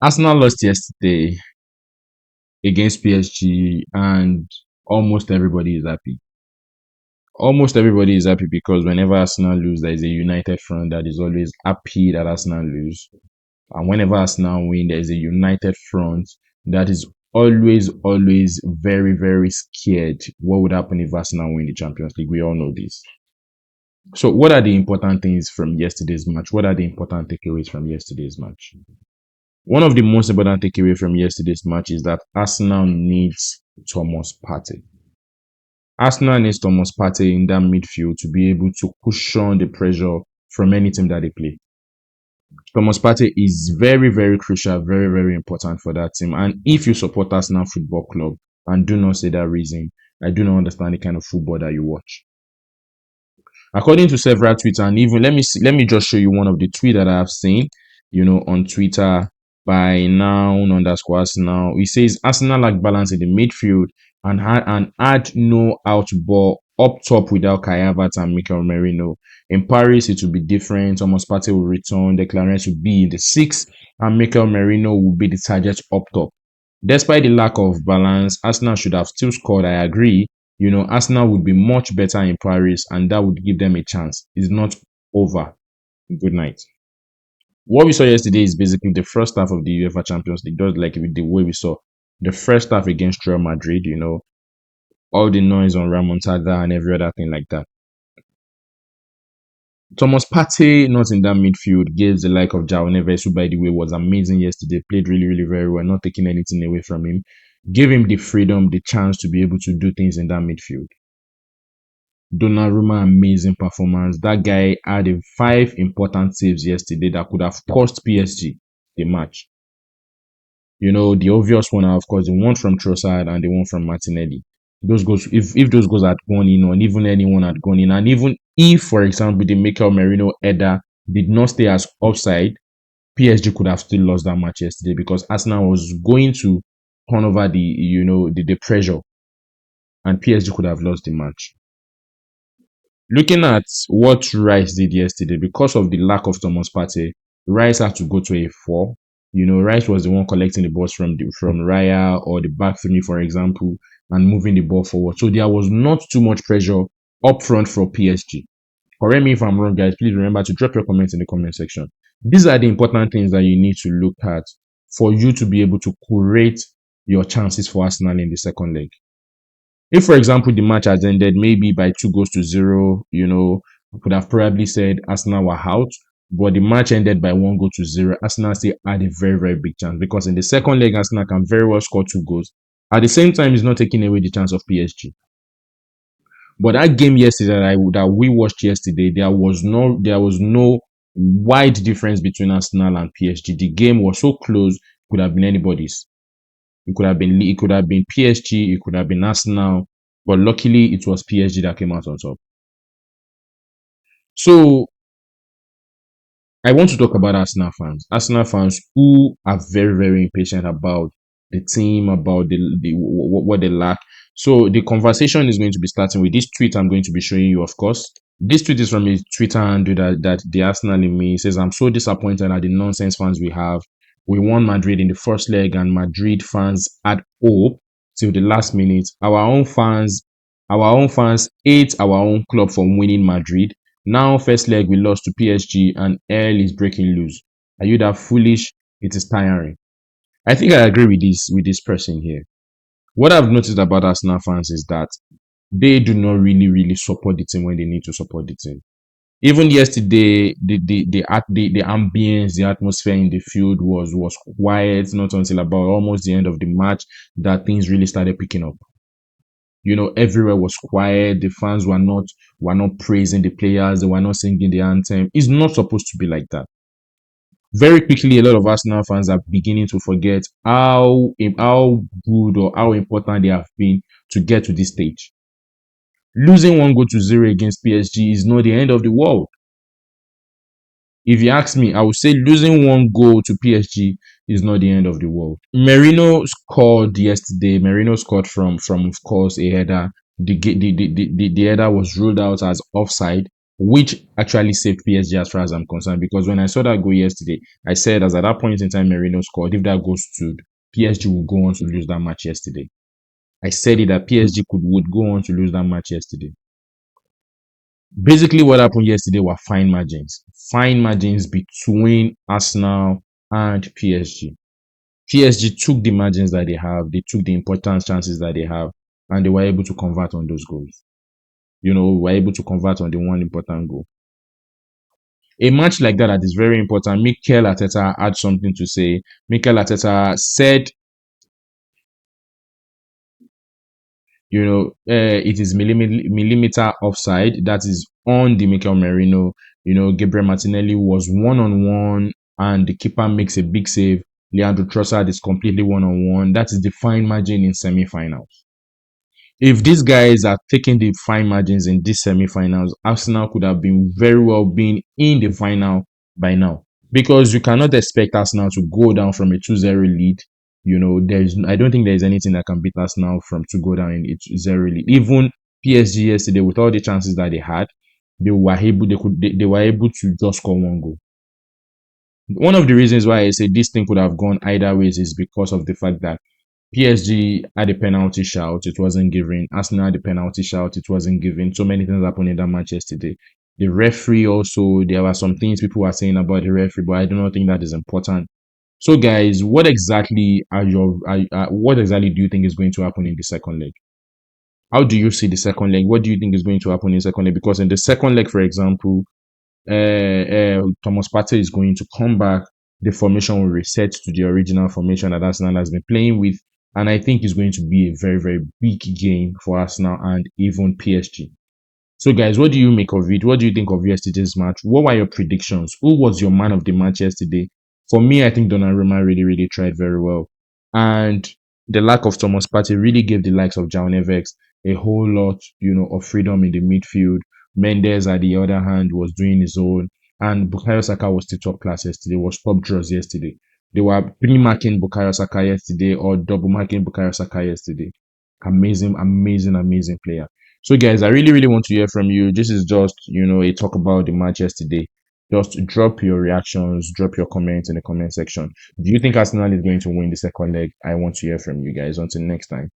Arsenal lost yesterday against PSG, and almost everybody is happy. Almost everybody is happy because whenever Arsenal lose, there is a united front that is always happy that Arsenal lose. And whenever Arsenal win, there is a united front that is always very, very scared what would happen if Arsenal win the Champions League. We all know this. So what are the important things from yesterday's match? What are the important takeaways from yesterday's match? One of the most important takeaways from yesterday's match is that Arsenal needs Thomas Partey. Arsenal needs Thomas Partey in that midfield to be able to cushion the pressure from any team that they play. Thomas Partey is very, very crucial, very, very important for that team. And if you support Arsenal Football Club and do not say that reason, I do not understand the kind of football that you watch. According to several tweets, and even let me just show you one of the tweets that I have seen, on Twitter by noun underscore Arsenal. It says Arsenal lack balance in the midfield and had no out ball up top without Kai Havertz and Mikel Merino. In Paris, it will be different. Thomas Partey will return. The Clarence will be in the 6, and Mikel Merino will be the target up top. Despite the lack of balance, Arsenal should have still scored. I agree. Arsenal would be much better in Paris, and that would give them a chance. It's not over. Good night. What we saw yesterday is basically the first half of the UEFA Champions League, just like the way we saw the first half against Real Madrid, all the noise on Ramontada and every other thing like that. Thomas Partey, not in that midfield, gives the like of João Neves, who by the way was amazing yesterday, played really, really very well, not taking anything away from him. Give him the freedom, the chance to be able to do things in that midfield. Donnarumma, amazing performance. That guy had 5 important saves yesterday that could have cost PSG the match. The obvious one are, of course, the one from Trossard and the one from Martinelli. Those goals, if those goals had gone in, or even anyone had gone in, and even if, for example, the Mikel Merino header did not stay as offside, PSG could have still lost that match yesterday because Arsenal was going to turn over the pressure, and PSG could have lost the match. Looking at what Rice did yesterday, because of the lack of Thomas Partey, Rice had to go to a 4. Rice was the one collecting the balls from Raya or the back three, for example, and moving the ball forward. So there was not too much pressure up front for PSG. Correct me if I'm wrong, guys. Please remember to drop your comments in the comment section. These are the important things that you need to look at for you to be able to curate your chances for Arsenal in the second leg. If, for example, the match has ended maybe by 2-0, I could have probably said Arsenal were out, but the match ended by 1-0. Arsenal still had a very, very big chance because in the second leg, Arsenal can very well score 2 goals. At the same time, it's not taking away the chance of PSG. But that game yesterday that we watched yesterday, there was no wide difference between Arsenal and PSG. The game was so close, it could have been anybody's. It could have been PSG, it could have been Arsenal, but luckily it was PSG that came out on top. So I want to talk about Arsenal fans who are very, very impatient about the team, about what they lack. So the conversation is going to be starting with this tweet I'm going to be showing you, of course. This tweet is from a Twitter handle that the Arsenal in me says, "I'm so disappointed at the nonsense fans we have. We won Madrid in the first leg and Madrid fans had hope till the last minute. Our own fans hate our own club for winning Madrid. Now first leg we lost to PSG and hell is breaking loose. Are you that foolish? It is tiring." I think I agree with this person here. What I've noticed about Arsenal fans is that they do not really, really support the team when they need to support the team. Even yesterday, the ambience, the atmosphere in the field was quiet. Not until about almost the end of the match that things really started picking up. Everywhere was quiet. The fans were not praising the players. They were not singing the anthem. It's not supposed to be like that. Very quickly, a lot of Arsenal fans are beginning to forget how good or how important they have been to get to this stage. Losing 1-0 against PSG is not the end of the world. If you ask me, I would say losing 1 goal to PSG is not the end of the world. Merino scored yesterday. Merino scored from of course, a header. The header was ruled out as offside, which actually saved PSG as far as I'm concerned. Because when I saw that goal yesterday, I said as at that point in time Merino scored, if that goal stood, PSG would go on to lose that match yesterday. I said it that PSG would go on to lose that match yesterday. Basically, what happened yesterday were fine margins between Arsenal and PSG. PSG took the margins that they have, they took the important chances that they have, and they were able to convert on those goals. Were able to convert on the one important goal. A match like that is very important. Mikel Arteta had something to say. Mikel Arteta said, it is millimeter offside. That is on the Mikel Merino. Gabriel Martinelli was one on one, and the keeper makes a big save. Leandro Trossard is completely one on one. That is the fine margin in semi-finals. If these guys are taking the fine margins in these semi-finals, Arsenal could have been very well been in the final by now. Because you cannot expect Arsenal to go down from a 2-0 lead. I don't think there's anything that can beat Arsenal from to go down in a 2-0 lead. Even PSG yesterday, with all the chances that they had, they were able to just score one goal. One of the reasons why I say this thing could have gone either ways is because of the fact that PSG had a penalty shout, it wasn't given. Arsenal had a penalty shout, it wasn't given. So many things happened in that match yesterday. The referee also, there were some things people were saying about the referee, but I do not think that is important. So, guys, what exactly what exactly do you think is going to happen in the second leg? How do you see the second leg? What do you think is going to happen in the second leg? Because in the second leg, for example, Thomas Partey is going to come back. The formation will reset to the original formation that Arsenal has been playing with. And I think it's going to be a very, very big game for Arsenal and even PSG. So, guys, what do you make of it? What do you think of yesterday's match? What were your predictions? Who was your man of the match yesterday? For me, I think Donnarumma really, really tried very well. And the lack of Thomas Partey really gave the likes of João Neves a whole lot, of freedom in the midfield. Mendes, at the other hand, was doing his own. And Bukayo Saka was still top class yesterday, was top draws yesterday. They were pre-marking Bukayo Saka yesterday or double marking Bukayo Saka yesterday. Amazing, amazing, amazing player. So, guys, I really, really want to hear from you. This is just, a talk about the match yesterday. Just drop your reactions, drop your comments in the comment section. Do you think Arsenal is going to win the second leg? I want to hear from you guys. Until next time.